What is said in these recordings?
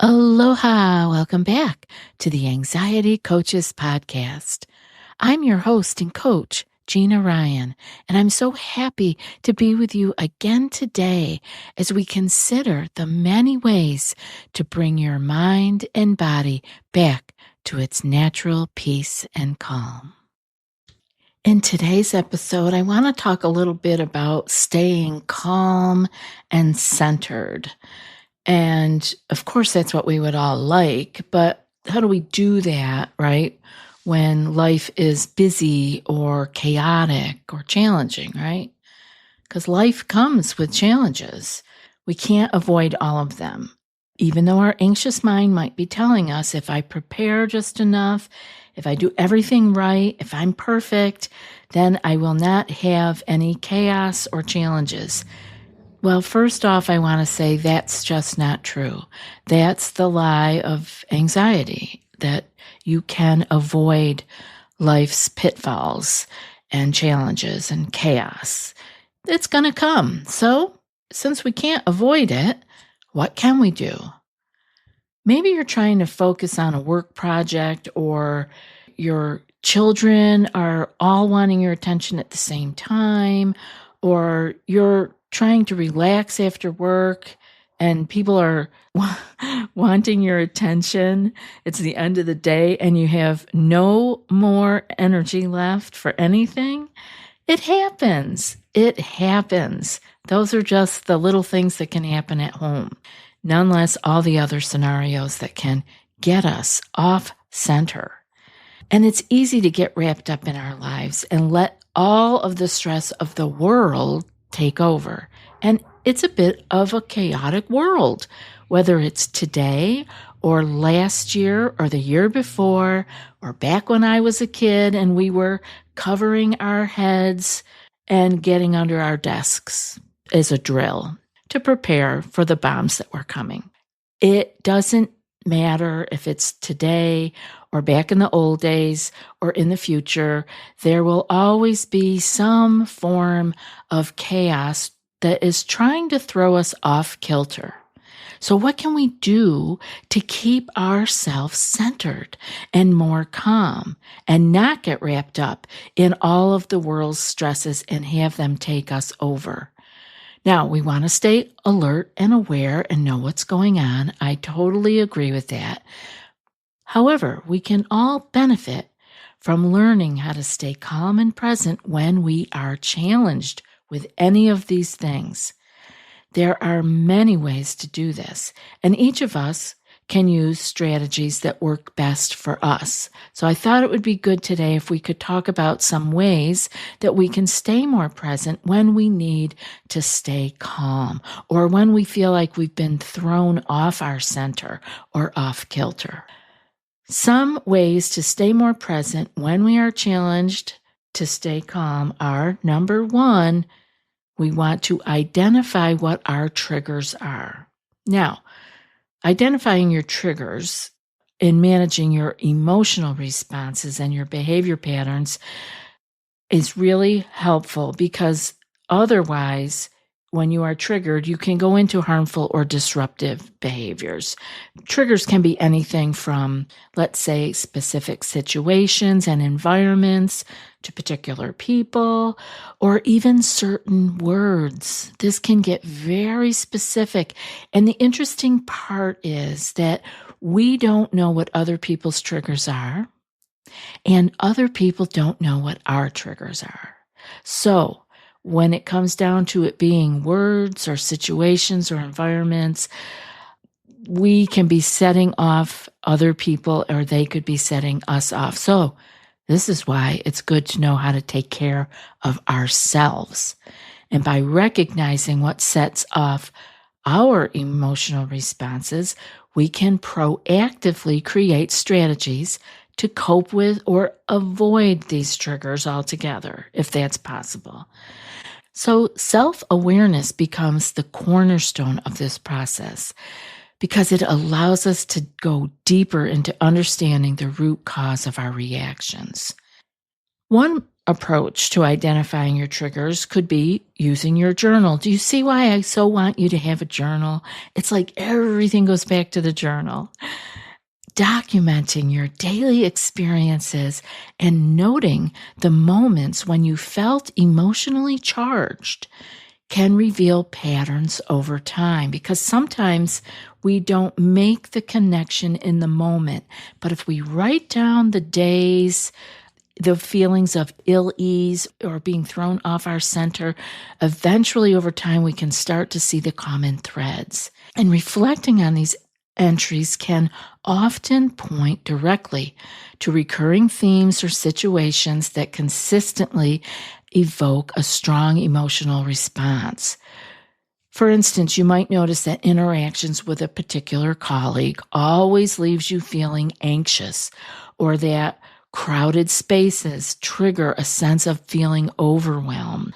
Aloha, welcome back to the Anxiety Coaches Podcast. I'm your host and coach, Gina Ryan, and I'm so happy to be with you again today as we consider the many ways to bring your mind and body back to its natural peace and calm. In today's episode, I want to talk a little bit about staying calm and centered. And of course, that's what we would all like, but how do we do that, right? When life is busy or chaotic or challenging, right? Because life comes with challenges. We can't avoid all of them. Even though our anxious mind might be telling us, if I prepare just enough, if I do everything right, if I'm perfect, then I will not have any chaos or challenges. Well, first off, I want to say that's just not true. That's the lie of anxiety, that you can avoid life's pitfalls and challenges and chaos. It's going to come. So, since we can't avoid it, what can we do? Maybe you're trying to focus on a work project, or your children are all wanting your attention at the same time, or you're trying to relax after work and people are wanting your attention. It's the end of the day and you have no more energy left for anything. It happens. It happens. Those are just the little things that can happen at home. None less all the other scenarios that can get us off center. And it's easy to get wrapped up in our lives and let all of the stress of the world take over. And it's a bit of a chaotic world, whether it's today or last year or the year before or back when I was a kid and we were covering our heads and getting under our desks as a drill to prepare for the bombs that were coming. It doesn't matter if it's today or back in the old days or in the future, there will always be some form of chaos that is trying to throw us off kilter. So what can we do to keep ourselves centered and more calm and not get wrapped up in all of the world's stresses and have them take us over? Now, we want to stay alert and aware and know what's going on. I totally agree with that. However, we can all benefit from learning how to stay calm and present when we are challenged with any of these things. There are many ways to do this, and each of us can use strategies that work best for us. So I thought it would be good today if we could talk about some ways that we can stay more present when we need to stay calm or when we feel like we've been thrown off our center or off kilter. Some ways to stay more present when we are challenged to stay calm are, number one, we want to identify what our triggers are. Now, identifying your triggers in managing your emotional responses and your behavior patterns is really helpful because otherwise, when you are triggered, you can go into harmful or disruptive behaviors. Triggers can be anything from, let's say, specific situations and environments to particular people, or even certain words. This can get very specific. And the interesting part is that we don't know what other people's triggers are, and other people don't know what our triggers are. So, when it comes down to it being words or situations or environments, we can be setting off other people or they could be setting us off. So this is why it's good to know how to take care of ourselves. And by recognizing what sets off our emotional responses, we can proactively create strategies to cope with or avoid these triggers altogether, if that's possible. So self-awareness becomes the cornerstone of this process because it allows us to go deeper into understanding the root cause of our reactions. One approach to identifying your triggers could be using your journal. Do you see why I so want you to have a journal? It's like everything goes back to the journal. Documenting your daily experiences and noting the moments when you felt emotionally charged can reveal patterns over time, because sometimes we don't make the connection in the moment. But if we write down the days, the feelings of ill ease or being thrown off our center, eventually over time we can start to see the common threads. And reflecting on these entries can often point directly to recurring themes or situations that consistently evoke a strong emotional response. For instance, you might notice that interactions with a particular colleague always leaves you feeling anxious, or that crowded spaces trigger a sense of feeling overwhelmed.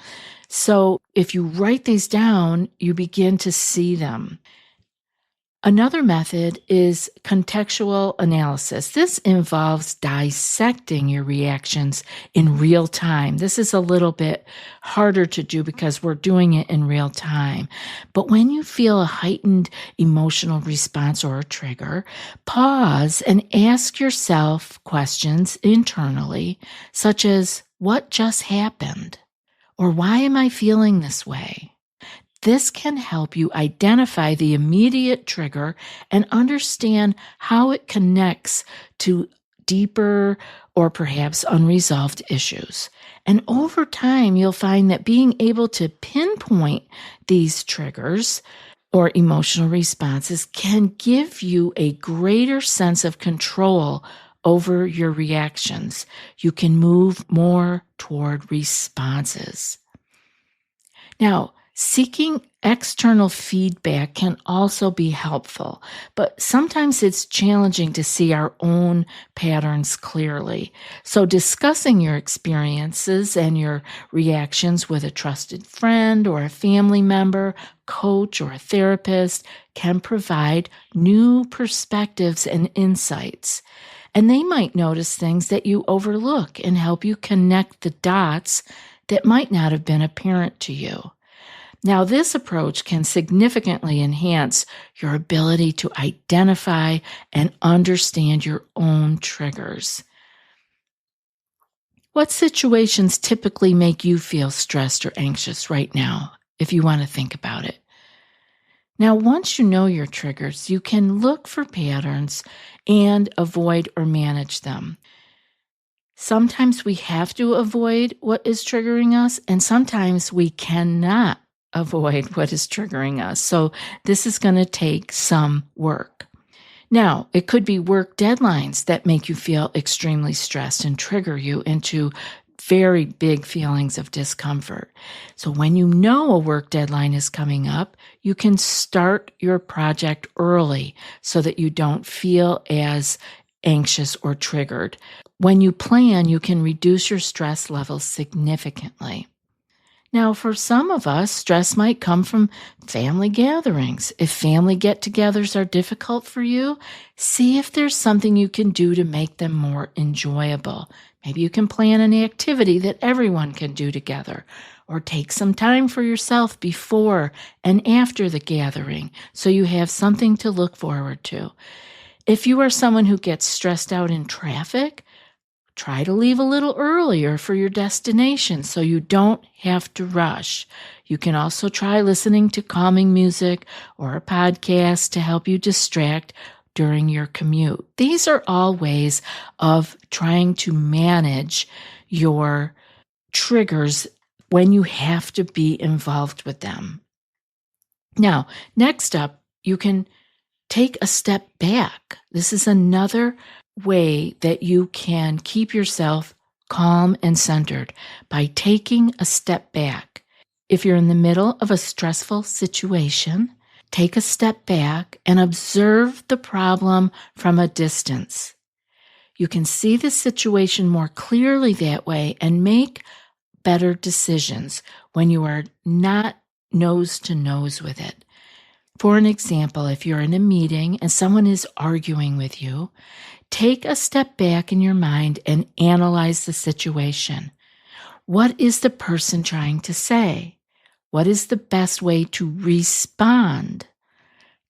So if you write these down, you begin to see them. Another method is contextual analysis. This involves dissecting your reactions in real time. This is a little bit harder to do because we're doing it in real time. But when you feel a heightened emotional response or a trigger, pause and ask yourself questions internally, such as, what just happened? Or why am I feeling this way? This can help you identify the immediate trigger and understand how it connects to deeper or perhaps unresolved issues. And over time, you'll find that being able to pinpoint these triggers or emotional responses can give you a greater sense of control over your reactions. You can move more toward responses. Now, seeking external feedback can also be helpful, but sometimes it's challenging to see our own patterns clearly. So discussing your experiences and your reactions with a trusted friend or a family member, coach, or a therapist can provide new perspectives and insights. And they might notice things that you overlook and help you connect the dots that might not have been apparent to you. Now, this approach can significantly enhance your ability to identify and understand your own triggers. What situations typically make you feel stressed or anxious right now, if you want to think about it? Now, once you know your triggers, you can look for patterns and avoid or manage them. Sometimes we have to avoid what is triggering us, and sometimes we cannot avoid what is triggering us. So this is going to take some work. Now, it could be work deadlines that make you feel extremely stressed and trigger you into very big feelings of discomfort. So when you know a work deadline is coming up, you can start your project early so that you don't feel as anxious or triggered. When you plan, you can reduce your stress levels significantly. Now, for some of us, stress might come from family gatherings. If family get-togethers are difficult for you, see if there's something you can do to make them more enjoyable. Maybe you can plan an activity that everyone can do together, or take some time for yourself before and after the gathering so you have something to look forward to. If you are someone who gets stressed out in traffic, try to leave a little earlier for your destination so you don't have to rush. You can also try listening to calming music or a podcast to help you distract during your commute. These are all ways of trying to manage your triggers when you have to be involved with them. Now, next up, you can take a step back. This is another way that you can keep yourself calm and centered by taking a step back. If you're in the middle of a stressful situation, take a step back and observe the problem from a distance. You can see the situation more clearly that way and make better decisions when you are not nose to nose with it. For an example, if you're in a meeting and someone is arguing with you, take a step back in your mind and analyze the situation. What is the person trying to say? What is the best way to respond?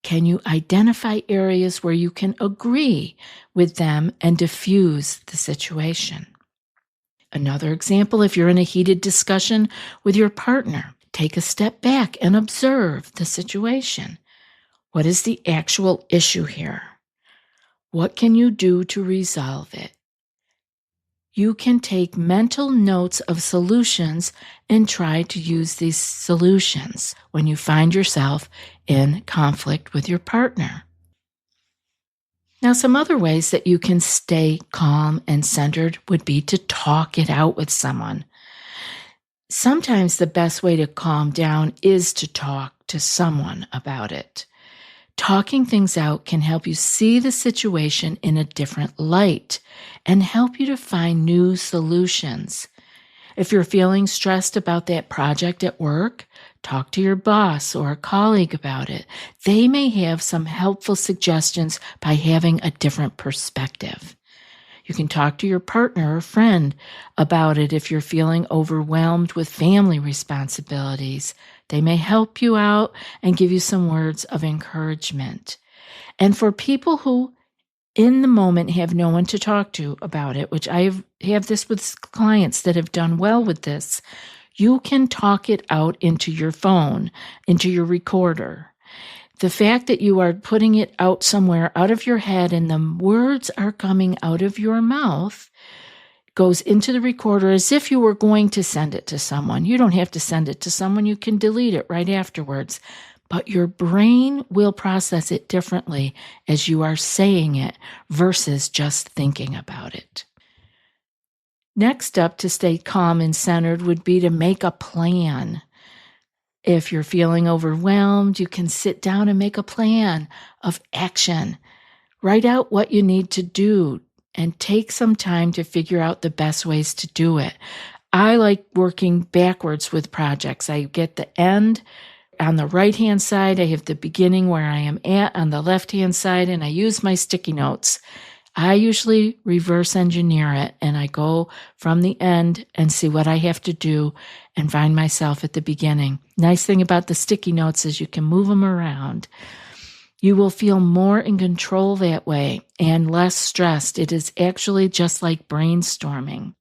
Can you identify areas where you can agree with them and diffuse the situation? Another example, if you're in a heated discussion with your partner, take a step back and observe the situation. What is the actual issue here? What can you do to resolve it? You can take mental notes of solutions and try to use these solutions when you find yourself in conflict with your partner. Now, some other ways that you can stay calm and centered would be to talk it out with someone. Sometimes the best way to calm down is to talk to someone about it. Talking things out can help you see the situation in a different light and help you to find new solutions. If you're feeling stressed about that project at work, talk to your boss or a colleague about it. They may have some helpful suggestions by having a different perspective. You can talk to your partner or friend about it if you're feeling overwhelmed with family responsibilities. They may help you out and give you some words of encouragement. And for people who in the moment have no one to talk to about it, which I have this with clients that have done well with this, you can talk it out into your phone, into your recorder. The fact that you are putting it out somewhere out of your head and the words are coming out of your mouth goes into the recorder as if you were going to send it to someone. You don't have to send it to someone. You can delete it right afterwards. But your brain will process it differently as you are saying it versus just thinking about it. Next up, to stay calm and centered would be to make a plan. If you're feeling overwhelmed, you can sit down and make a plan of action. Write out what you need to do and take some time to figure out the best ways to do it. I like working backwards with projects. I get the end on the right-hand side. I have the beginning where I am at on the left-hand side, and I use my sticky notes. I usually reverse engineer it, and I go from the end and see what I have to do and find myself at the beginning. Nice thing about the sticky notes is you can move them around. You will feel more in control that way and less stressed. It is actually just like brainstorming.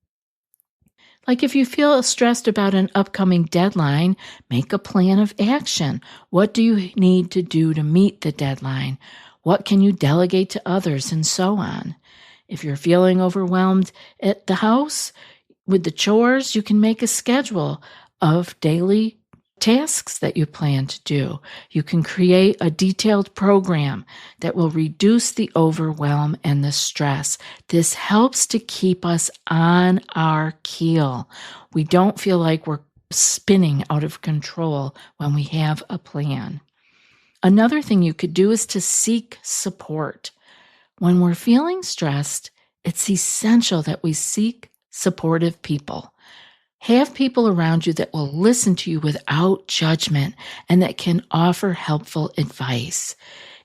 Like if you feel stressed about an upcoming deadline, make a plan of action. What do you need to do to meet the deadline? What can you delegate to others, and so on? If you're feeling overwhelmed at the house with the chores, you can make a schedule of daily tasks that you plan to do. You can create a detailed program that will reduce the overwhelm and the stress. This helps to keep us on our keel. We don't feel like we're spinning out of control when we have a plan. Another thing you could do is to seek support. When we're feeling stressed, it's essential that we seek supportive people. Have people around you that will listen to you without judgment and that can offer helpful advice.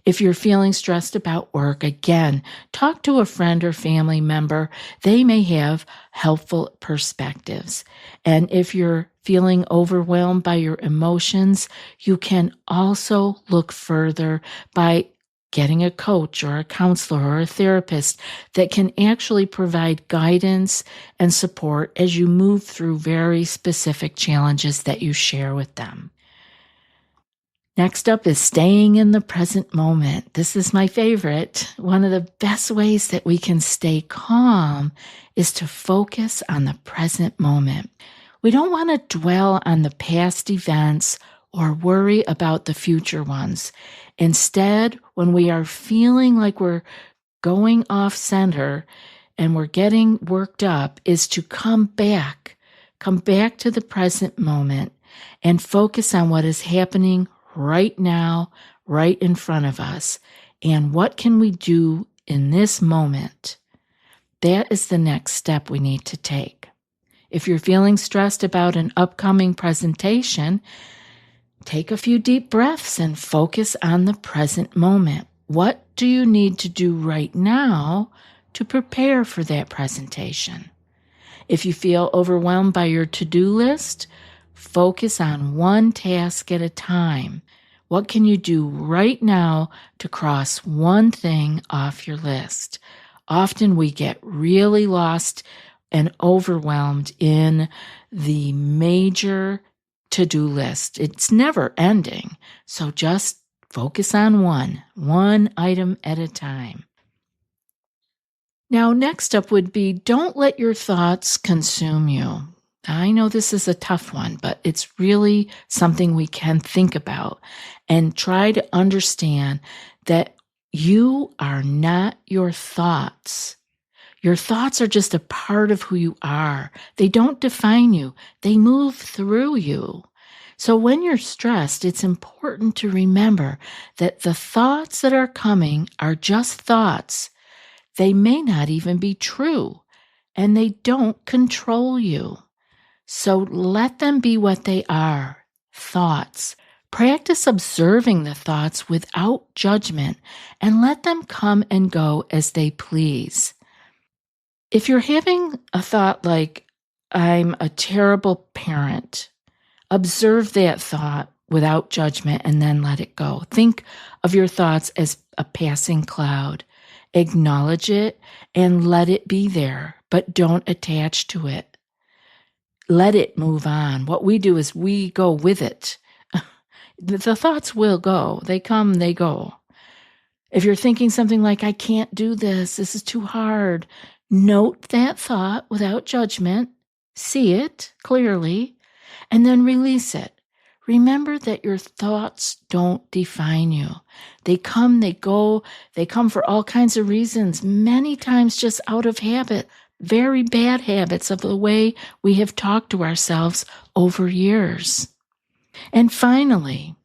If you're feeling stressed about work, again, talk to a friend or family member. They may have helpful perspectives. And if you're feeling overwhelmed by your emotions, you can also look further by getting a coach or a counselor or a therapist that can actually provide guidance and support as you move through very specific challenges that you share with them. Next up is staying in the present moment. This is my favorite. One of the best ways that we can stay calm is to focus on the present moment. We don't want to dwell on the past events or worry about the future ones. Instead, when we are feeling like we're going off center and we're getting worked up, is to come back to the present moment and focus on what is happening right now, right in front of us. And what can we do in this moment? That is the next step we need to take. If you're feeling stressed about an upcoming presentation, take a few deep breaths and focus on the present moment. What do you need to do right now to prepare for that presentation? If you feel overwhelmed by your to-do list, focus on one task at a time. What can you do right now to cross one thing off your list? Often we get really lost and overwhelmed in the major to-do list. It's never ending. So just focus on one item at a time. Now, next up would be don't let your thoughts consume you. I know this is a tough one, but it's really something we can think about and try to understand that you are not your thoughts. Your thoughts are just a part of who you are. They don't define you. They move through you. So when you're stressed, it's important to remember that the thoughts that are coming are just thoughts. They may not even be true, and they don't control you. So let them be what they are, thoughts. Practice observing the thoughts without judgment and let them come and go as they please. If you're having a thought like, I'm a terrible parent, observe that thought without judgment and then let it go. Think of your thoughts as a passing cloud. Acknowledge it and let it be there, but don't attach to it. Let it move on. What we do is we go with it. The thoughts will go. They come, they go. If you're thinking something like, I can't do this is too hard, note that thought without judgment, see it clearly, and then release it. Remember that your thoughts don't define you. They come, they go, they come for all kinds of reasons, many times just out of habit, very bad habits of the way we have talked to ourselves over years. And finally,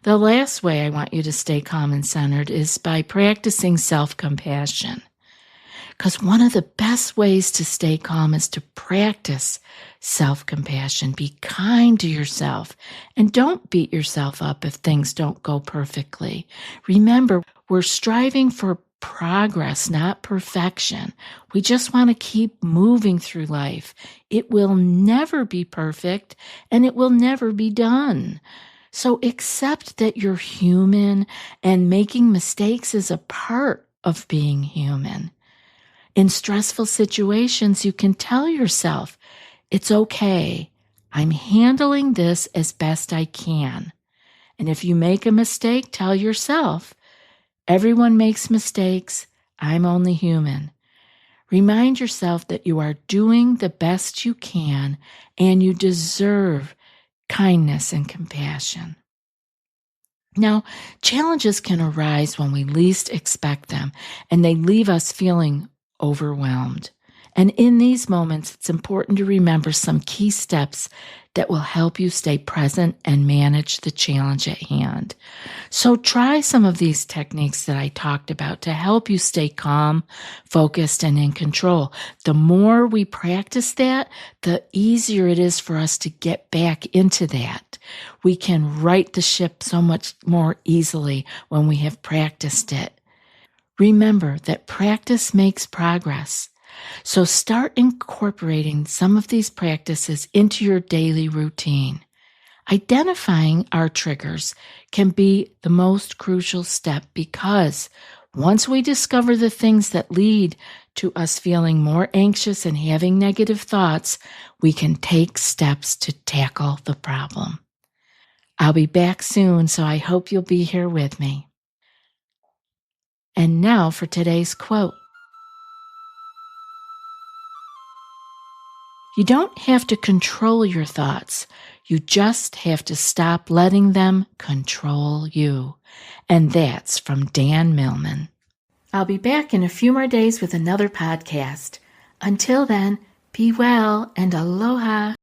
the last way I want you to stay calm and centered is by practicing self-compassion. Because one of the best ways to stay calm is to practice self-compassion. Be kind to yourself and don't beat yourself up if things don't go perfectly. Remember, we're striving for progress, not perfection. We just want to keep moving through life. It will never be perfect and it will never be done. So accept that you're human and making mistakes is a part of being human. In stressful situations, you can tell yourself, it's okay. I'm handling this as best I can. And if you make a mistake, tell yourself, everyone makes mistakes. I'm only human. Remind yourself that you are doing the best you can and you deserve kindness and compassion. Now, challenges can arise when we least expect them, and they leave us feeling overwhelmed. And in these moments, it's important to remember some key steps that will help you stay present and manage the challenge at hand. So try some of these techniques that I talked about to help you stay calm, focused, and in control. The more we practice that, the easier it is for us to get back into that. We can right the ship so much more easily when we have practiced it. Remember that practice makes progress. So start incorporating some of these practices into your daily routine. Identifying our triggers can be the most crucial step because once we discover the things that lead to us feeling more anxious and having negative thoughts, we can take steps to tackle the problem. I'll be back soon, so I hope you'll be here with me. And now for today's quote. You don't have to control your thoughts. You just have to stop letting them control you. And that's from Dan Millman. I'll be back in a few more days with another podcast. Until then, be well and aloha.